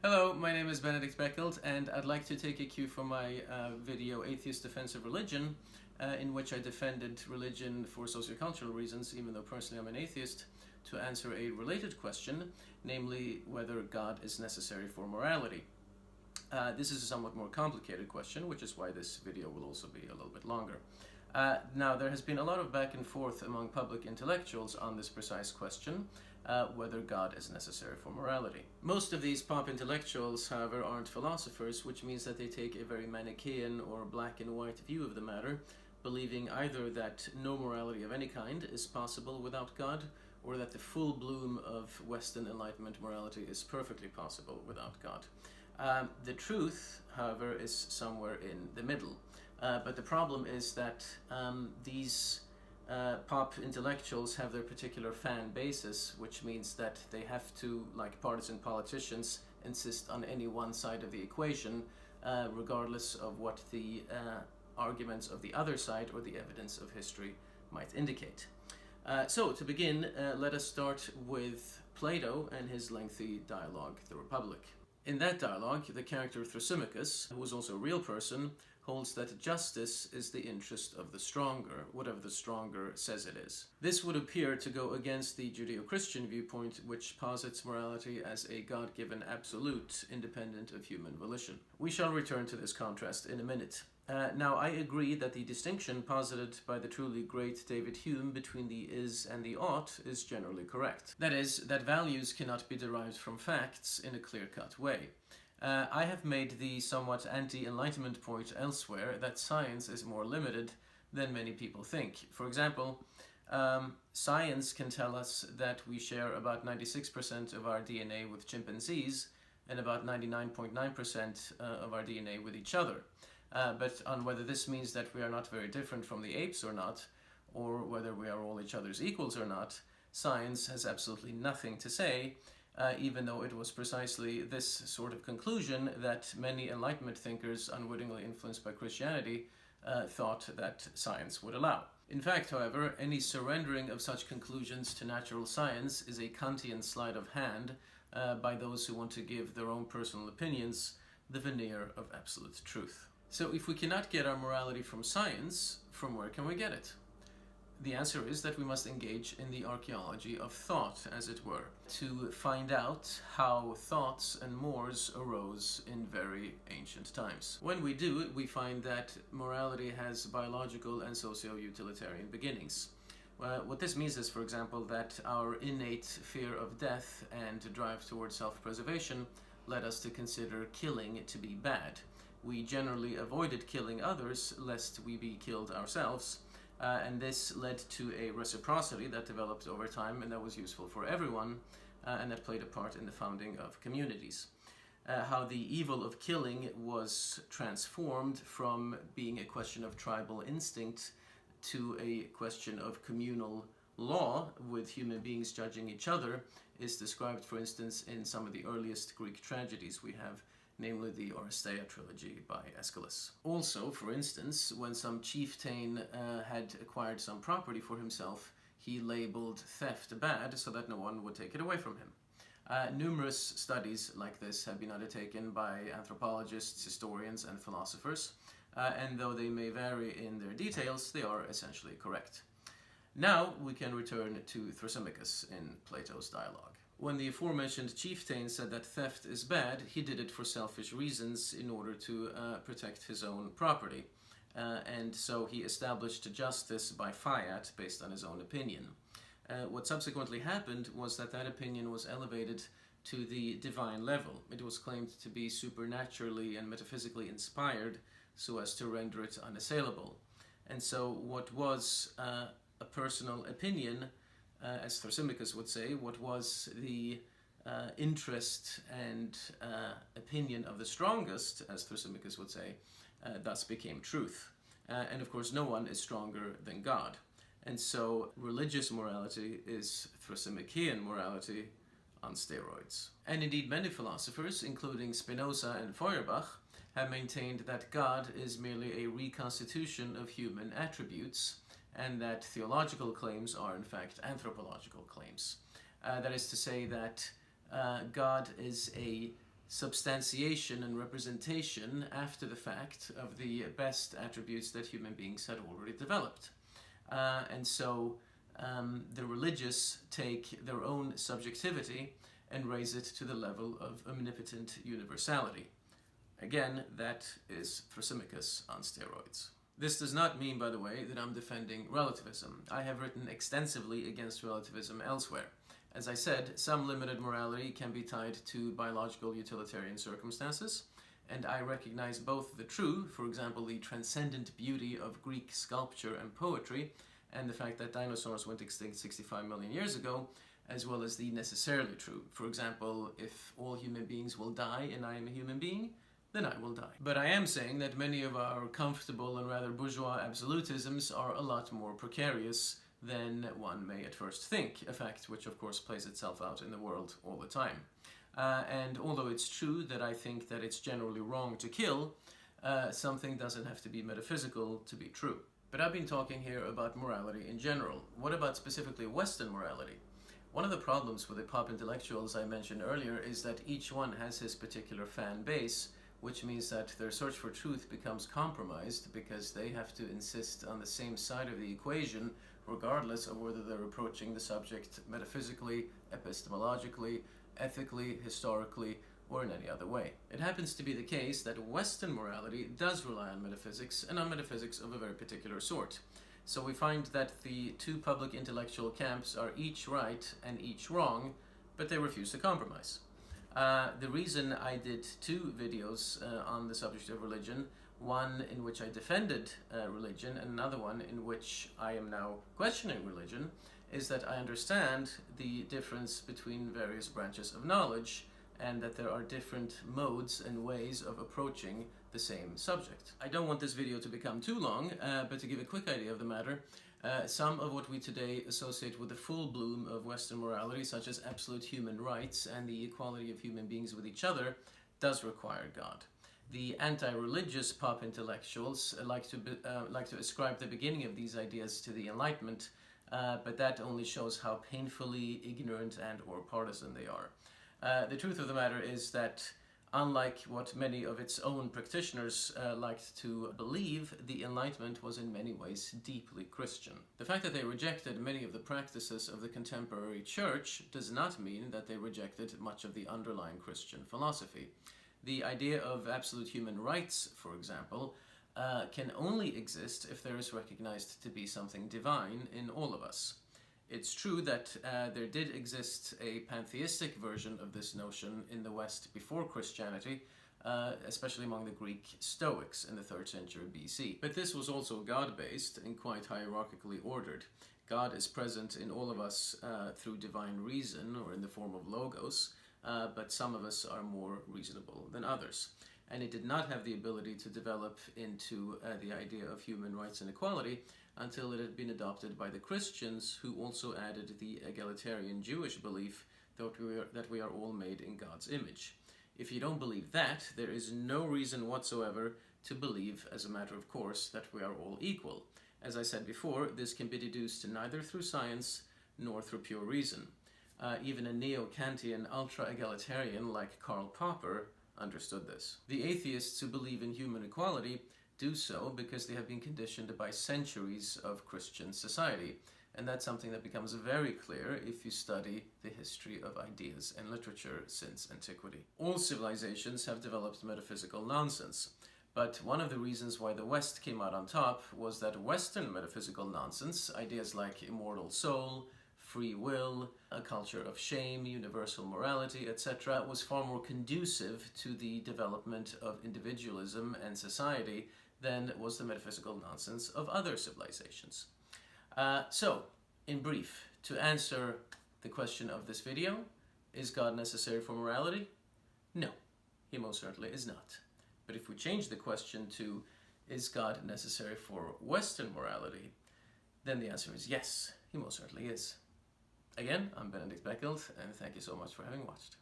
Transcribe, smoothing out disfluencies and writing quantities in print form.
Hello, my name is Benedict Beckeld, and I'd like to take a cue from my video Atheist Defense of Religion, in which I defended religion for sociocultural reasons, even though personally I'm an atheist, to answer a related question, namely whether God is necessary for morality. This is a somewhat more complicated question, which is why this video will also be a little bit longer. Now, there has been a lot of back and forth among public intellectuals on this precise question, whether God is necessary for morality. Most of these pop intellectuals, however, aren't philosophers, which means that they take a very Manichaean or black and white view of the matter, believing either that no morality of any kind is possible without God, or that the full bloom of Western Enlightenment morality is perfectly possible without God. The truth, however, is somewhere in the middle. But the problem is that these pop intellectuals have their particular fan basis, which means that they have to, like partisan politicians, insist on any one side of the equation, regardless of what the arguments of the other side or the evidence of history might indicate. So, to begin, let us start with Plato and his lengthy dialogue, The Republic. In that dialogue, the character Thrasymachus, who was also a real person, holds that justice is the interest of the stronger, whatever the stronger says it is. This would appear to go against the Judeo-Christian viewpoint, which posits morality as a God-given absolute, independent of human volition. We shall return to this contrast in a minute. Now, I agree that the distinction posited by the truly great David Hume between the is and the ought is generally correct. That is, that values cannot be derived from facts in a clear-cut way. I have made the somewhat anti-enlightenment point elsewhere that science is more limited than many people think. For example, science can tell us that we share about 96% of our DNA with chimpanzees and about 99.9% of our DNA with each other. But on whether this means that we are not very different from the apes or not, or whether we are all each other's equals or not, science has absolutely nothing to say, even though it was precisely this sort of conclusion that many Enlightenment thinkers, unwittingly influenced by Christianity, thought that science would allow. In fact, however, any surrendering of such conclusions to natural science is a Kantian sleight of hand by those who want to give their own personal opinions the veneer of absolute truth. So if we cannot get our morality from science, from where can we get it? The answer is that we must engage in the archaeology of thought, as it were, to find out how thoughts and mores arose in very ancient times. When we do, we find that morality has biological and socio-utilitarian beginnings. What this means is, for example, that our innate fear of death and drive towards self-preservation led us to consider killing to be bad. We generally avoided killing others lest we be killed ourselves. And this led to a reciprocity that developed over time and that was useful for everyone and that played a part in the founding of communities. How the evil of killing was transformed from being a question of tribal instinct to a question of communal law with human beings judging each other is described, for instance, in some of the earliest Greek tragedies we have, namely the Oresteia trilogy by Aeschylus. Also, for instance, when some chieftain had acquired some property for himself, he labeled theft bad so that no one would take it away from him. Numerous studies like this have been undertaken by anthropologists, historians, and philosophers, and though they may vary in their details, they are essentially correct. Now we can return to Thrasymachus in Plato's dialogue. When the aforementioned chieftain said that theft is bad, he did it for selfish reasons in order to protect his own property. And so he established justice by fiat based on his own opinion. What subsequently happened was that that opinion was elevated to the divine level. It was claimed to be supernaturally and metaphysically inspired so as to render it unassailable. And so what was a personal opinion, as Thrasymachus would say, what was the interest and opinion of the strongest, as Thrasymachus would say, thus became truth. And of course, no one is stronger than God. And so religious morality is Thrasymachean morality on steroids. And indeed, many philosophers, including Spinoza and Feuerbach, have maintained that God is merely a reconstitution of human attributes, and that theological claims are in fact anthropological claims. That is to say that God is a substantiation and representation after the fact of the best attributes that human beings had already developed. And so the religious take their own subjectivity and raise it to the level of omnipotent universality. Again, that is Thrasymachus on steroids. This does not mean, by the way, that I'm defending relativism. I have written extensively against relativism elsewhere. As I said, some limited morality can be tied to biological utilitarian circumstances, and I recognize both the true, for example, the transcendent beauty of Greek sculpture and poetry, and the fact that dinosaurs went extinct 65 million years ago, as well as the necessarily true. For example, if all human beings will die and I am a human being, then I will die. But I am saying that many of our comfortable and rather bourgeois absolutisms are a lot more precarious than one may at first think, a fact which of course plays itself out in the world all the time. And although it's true that I think that it's generally wrong to kill, something doesn't have to be metaphysical to be true. But I've been talking here about morality in general. What about specifically Western morality? One of the problems with the pop intellectuals I mentioned earlier is that each one has his particular fan base, which means that their search for truth becomes compromised because they have to insist on the same side of the equation regardless of whether they're approaching the subject metaphysically, epistemologically, ethically, historically, or in any other way. It happens to be the case that Western morality does rely on metaphysics, and on metaphysics of a very particular sort. So we find that the two public intellectual camps are each right and each wrong, but they refuse to compromise. The reason I did two videos on the subject of religion, one in which I defended religion and another one in which I am now questioning religion, is that I understand the difference between various branches of knowledge and that there are different modes and ways of approaching the same subject. I don't want this video to become too long, but to give a quick idea of the matter, some of what we today associate with the full bloom of Western morality, such as absolute human rights and the equality of human beings with each other, does require God. The anti-religious pop intellectuals like to ascribe the beginning of these ideas to the Enlightenment, but that only shows how painfully ignorant and or partisan they are. The truth of the matter is that, unlike what many of its own practitioners liked to believe, the Enlightenment was in many ways deeply Christian. The fact that they rejected many of the practices of the contemporary church does not mean that they rejected much of the underlying Christian philosophy. The idea of absolute human rights, for example, can only exist if there is recognized to be something divine in all of us. It's true that there did exist a pantheistic version of this notion in the West before Christianity, especially among the Greek Stoics in the 3rd century BC. But this was also God-based and quite hierarchically ordered. God is present in all of us through divine reason or in the form of logos, but some of us are more reasonable than others. And it did not have the ability to develop into the idea of human rights and equality until it had been adopted by the Christians, who also added the egalitarian Jewish belief that we are all made in God's image. If you don't believe that, there is no reason whatsoever to believe, as a matter of course, that we are all equal. As I said before, this can be deduced neither through science nor through pure reason. Even a neo-Kantian ultra-egalitarian like Karl Popper understood this. The atheists who believe in human equality do so because they have been conditioned by centuries of Christian society, and that's something that becomes very clear if you study the history of ideas and literature since antiquity. All civilizations have developed metaphysical nonsense, but one of the reasons why the West came out on top was that Western metaphysical nonsense, ideas like immortal soul, free will, a culture of shame, universal morality, etc., was far more conducive to the development of individualism and society than was the metaphysical nonsense of other civilizations. So, in brief, to answer the question of this video, is God necessary for morality? No, he most certainly is not. But if we change the question to, is God necessary for Western morality, then the answer is yes, he most certainly is. Again, I'm Benedict Beckeld, and thank you so much for having watched.